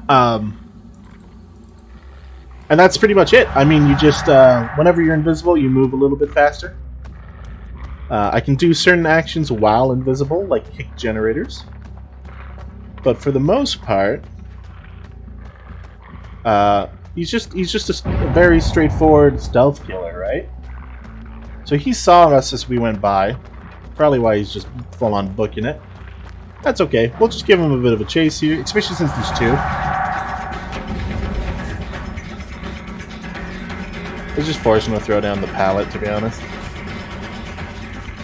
Um, and that's pretty much it. I mean, you just, whenever you're invisible, you move a little bit faster. I can do certain actions while invisible, like kick generators. But for the most part, he's just a very straightforward stealth killer, right? So he saw us as we went by. Probably why he's just full-on booking it. That's okay. We'll just give him a bit of a chase here, especially since there's two. Let's just force him to throw down the pallet, to be honest.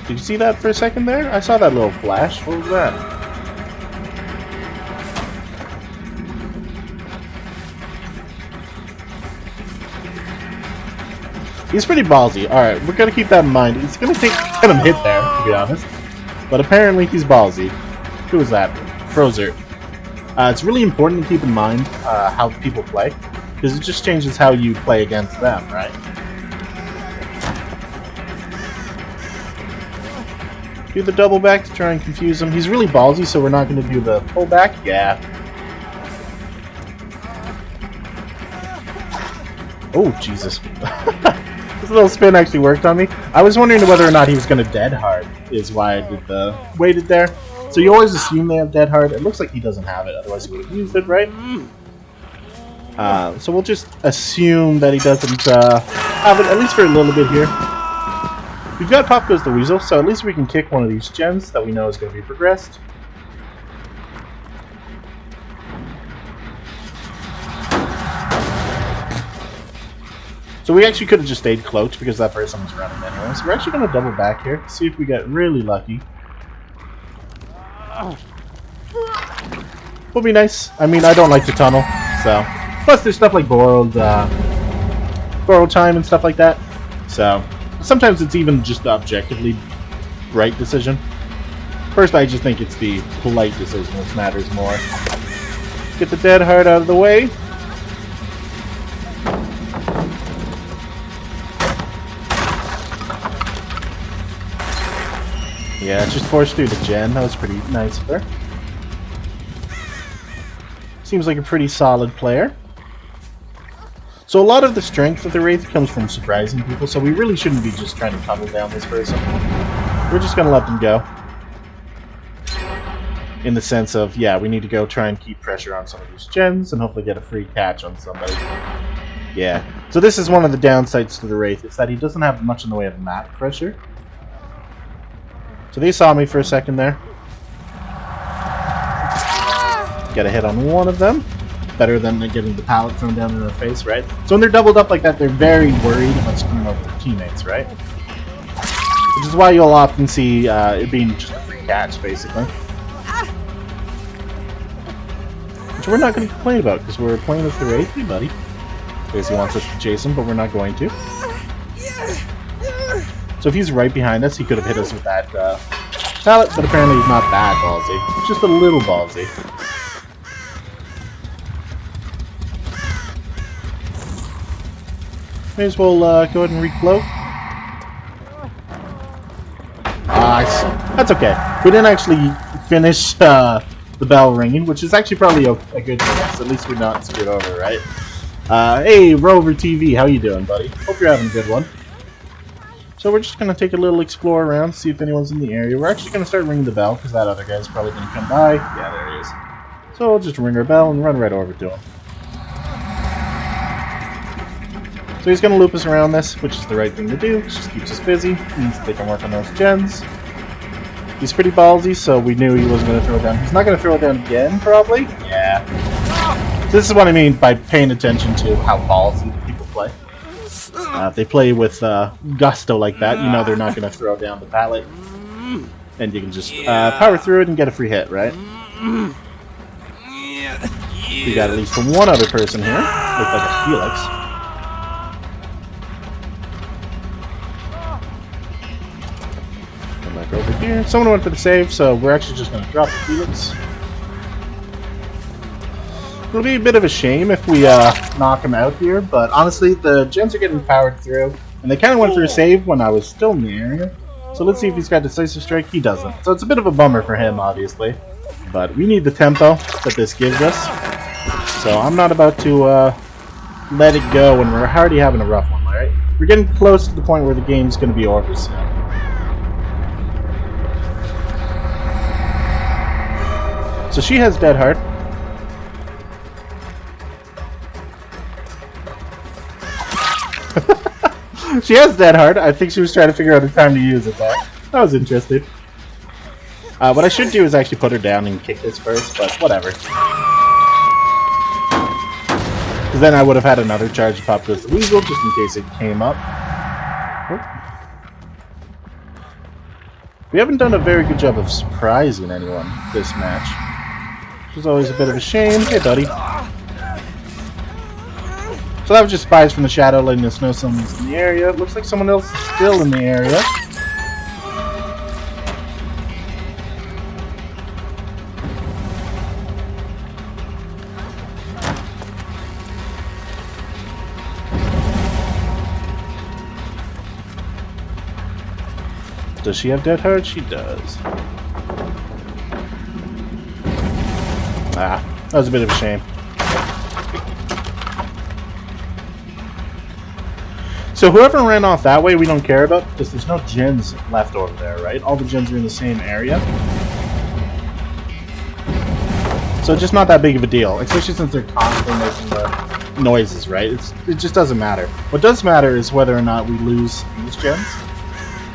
Did you see that for a second there? I saw that little flash. What was that? He's pretty ballsy. Alright, we're gonna keep that in mind. It's gonna take get him hit there, to be honest. But apparently he's ballsy. Who is that? Frozer. It's really important to keep in mind how people play, because it just changes how you play against them, right? Do the double back to try and confuse him. He's really ballsy, so we're not going to do the pull back. Yeah. Oh, Jesus. This little spin actually worked on me. I was wondering whether or not he was going to dead hard, is why I did the waited there. So you always assume they have dead hard. It looks like he doesn't have it, otherwise he would have used it, right? So we'll just assume that he doesn't have it, at least for a little bit here. We've got Pop Goes the Weasel, so at least we can kick one of these gens that we know is going to be progressed. So we actually could have just stayed cloaked because that person was running anyway. So we're actually going to double back here, see if we get really lucky. Will be nice. I mean, I don't like the tunnel, so. Plus there's stuff like borrowed time and stuff like that. So sometimes it's even just the objectively right decision. First, I just think it's the polite decision which matters more. Get the dead hard out of the way. Yeah, just forced through the gen. That was pretty nice of her. Seems like a pretty solid player. So a lot of the strength of the Wraith comes from surprising people, so we really shouldn't be just trying to tunnel down this person. We're just going to let them go. In the sense of, yeah, we need to go try and keep pressure on some of these gens and hopefully get a free catch on somebody. Yeah. So this is one of the downsides to the Wraith, is that he doesn't have much in the way of map pressure. So they saw me for a second there. Get a hit on one of them. Better than getting the pallet thrown down in their face, right? So when they're doubled up like that, they're very worried about screwing over their teammates, right? Which is why you'll often see it being just a free catch, basically. Which we're not going to complain about, because we're playing as the Wraith, hey buddy. Basically wants us to chase him, but we're not going to. So if he's right behind us, he could have hit us with that pallet, but apparently he's not that ballsy. He's just a little ballsy. May as well go ahead and recloak. That's okay. We didn't actually finish the bell ringing, which is actually probably a good thing. So at least we're not screwed over, right? Hey, Rover TV, how you doing, buddy? Hope you're having a good one. So we're just going to take a little explore around, see if anyone's in the area. We're actually going to start ringing the bell, because that other guy's probably going to come by. Yeah, there he is. So we'll just ring our bell and run right over to him. So he's going to loop us around this, which is the right thing to do. It just keeps us busy. Means they can work on those gens. He's pretty ballsy, so we knew he wasn't going to throw it down. He's not going to throw it down again, probably? Yeah. So this is what I mean by paying attention to how ballsy people play. If they play with gusto like that, you know they're not going to throw down the pallet. And you can just power through it and get a free hit, right? We got at least one other person here. Looks like a Felix. Over here. Someone went for the save, so we're actually just going to drop the Felix. It'll be a bit of a shame if we knock him out here, but honestly, the gens are getting powered through, and they kind of went for a save when I was still in the area. So let's see if he's got Decisive Strike. He doesn't. So it's a bit of a bummer for him, obviously. But we need the tempo that this gives us. So I'm not about to let it go when we're already having a rough one, alright? We're getting close to the point where the game's going to be over soon. So she has Dead Heart. She has Dead Heart. I think she was trying to figure out a time to use it there. That was interesting. What I should do is actually put her down and kick this first, but whatever. Because then I would have had another charge to pop Goes the Weasel, just in case it came up. Oh. We haven't done a very good job of surprising anyone this match. Which is always a bit of a shame. Hey, buddy. So that was just spies from the shadow letting us know someone's in the area. It looks like someone else is still in the area. Does she have Dead Heart? She does. Ah, that was a bit of a shame. So whoever ran off that way we don't care about because there's no gens left over there, right? All the gens are in the same area. So it's just not that big of a deal, especially since they're constantly making the noises, right? It just doesn't matter. What does matter is whether or not we lose these gens.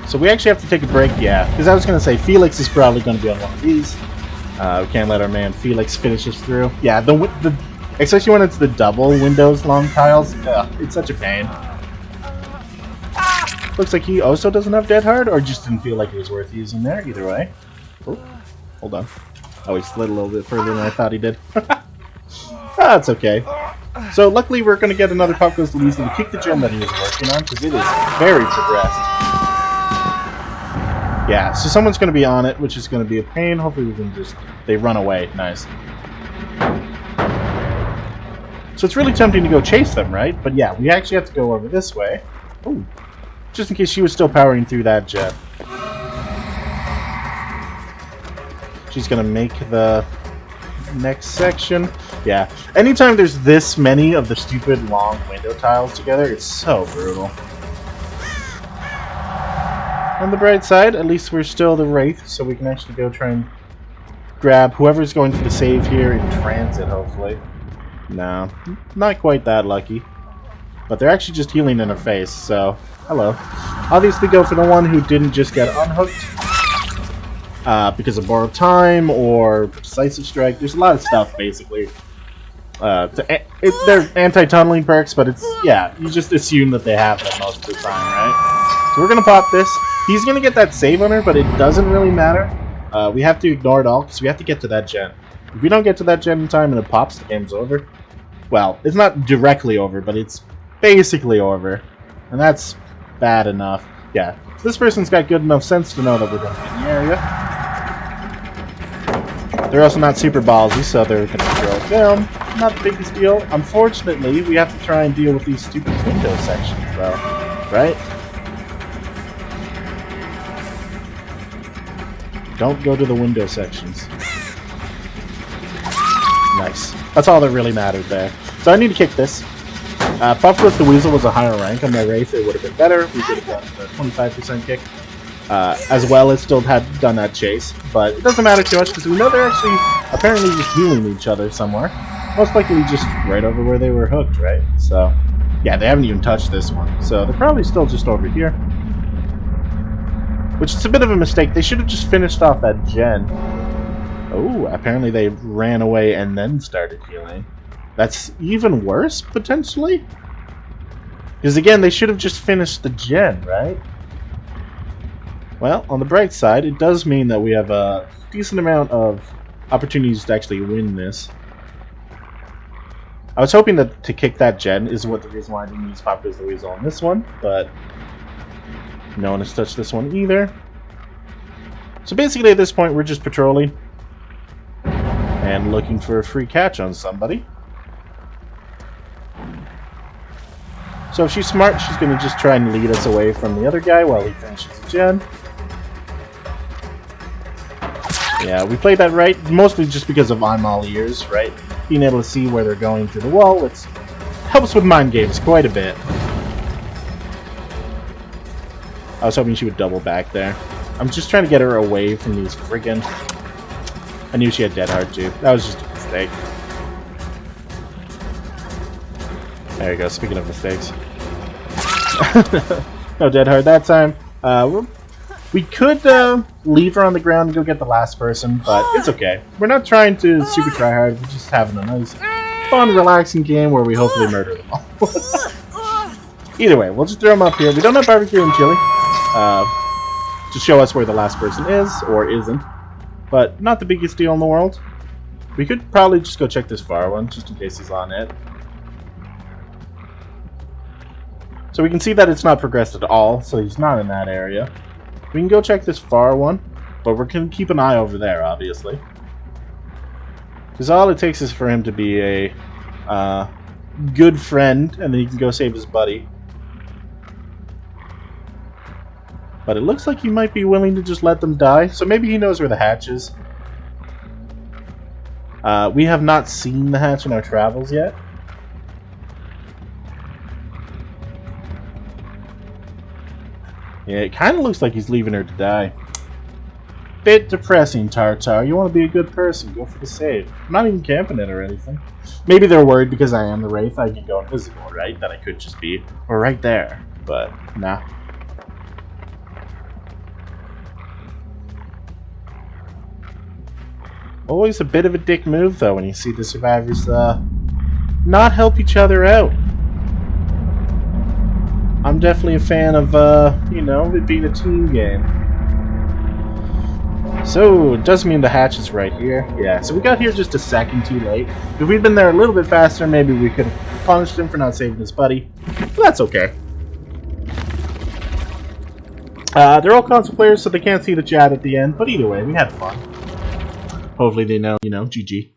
So we actually have to take a break, yeah. Because I was going to say, Felix is probably going to be on one of these. We can't let our man Felix finish us through. Yeah, especially when it's the double windows long tiles. Ugh, it's such a pain. Looks like he also doesn't have Dead Heart, or just didn't feel like it was worth using there. Either way. Oh, hold on. Oh, he slid a little bit further than I thought he did. That's okay. So luckily we're going to get another Pop Goes the Weasel to kick the gem that he was working on, because it is very progressed. Yeah, so someone's going to be on it, which is going to be a pain. Hopefully we can just... They run away. Nice. So it's really tempting to go chase them, right? But yeah, we actually have to go over this way. Oh, just in case she was still powering through that jet. She's going to make the next section. Yeah, anytime there's this many of the stupid long window tiles together, it's so brutal. On the bright side, at least we're still the Wraith, so we can actually go try and grab whoever's going for the save here in transit, hopefully. No, not quite that lucky. But they're actually just healing in her face, so hello. Obviously go for the one who didn't just get unhooked because of borrowed time or decisive strike. There's a lot of stuff, basically. They're anti-tunneling perks, but it's, yeah, you just assume that they have them most of the time, right? So we're going to pop this. He's going to get that save on her, but it doesn't really matter. We have to ignore it all, because we have to get to that gen. If we don't get to that gen in time and it pops, the game's over. Well, it's not directly over, but it's basically over. And that's bad enough. Yeah, so this person's got good enough sense to know that we're going to be in the area. They're also not super ballsy, so they're going to throw it down. Not the biggest deal. Unfortunately, we have to try and deal with these stupid window sections, though. Right? Don't go to the window sections. Nice. That's all that really mattered there. So I need to kick this. Pop Goes the Weasel was a higher rank on my Wraith. It would have been better. We could have gotten the 25% kick. As well as still had done that chase. But it doesn't matter too much because we know they're actually apparently just healing each other somewhere. Most likely just right over where they were hooked, right? So, yeah, they haven't even touched this one. So they're probably still just over here. Which is a bit of a mistake. They should have just finished off that gen. Oh, apparently they ran away and then started healing. That's even worse, potentially? Because again, they should have just finished the gen, right? Well, on the bright side, it does mean that we have a decent amount of opportunities to actually win this. I was hoping that to kick that gen is what the reason why I didn't use Pop Goes the Weasel on this one, but no one has touched this one either. So basically at this point we're just patrolling and looking for a free catch on somebody. So if she's smart, she's going to just try and lead us away from the other guy while he finishes the gen. Yeah, we played that right, mostly just because of I'm all ears, right? being able to see where they're going through the wall, it helps with mind games quite a bit. I was hoping she would double back there. I'm just trying to get her away from these friggin'... I knew she had Dead Hard too. That was just a mistake. There you go, speaking of mistakes. No Dead Hard that time. We could leave her on the ground and go get the last person, but it's okay. We're not trying to super try hard, we're just having a nice, fun, relaxing game where we hopefully murder them all. Either way, we'll just throw them up here. We don't have barbecue and chili to show us where the last person is, or isn't. But not the biggest deal in the world. We could probably just go check this far one, just in case he's on it. So we can see that it's not progressed at all, so he's not in that area. We can go check this far one, but we're going to keep an eye over there, obviously. Because all it takes is for him to be a good friend, and then he can go save his buddy. But it looks like he might be willing to just let them die, so maybe he knows where the hatch is. We have not seen the hatch in our travels yet. Yeah, it kind of looks like he's leaving her to die. Bit depressing, Tartar. You want to be a good person, go for the save. I'm not even camping it or anything. Maybe they're worried because I am the Wraith. I can go invisible, right? That I could just be right there. But, nah. Always a bit of a dick move, though, when you see the survivors not help each other out. I'm definitely a fan of, you know, it being a team game. So, it does mean the hatch is right here. Yeah, so we got here just a second too late. If we'd been there a little bit faster, maybe we could have punished him for not saving his buddy. But that's okay. They're all console players, so they can't see the chat at the end. But either way, we had fun. Hopefully they know, you know, GG.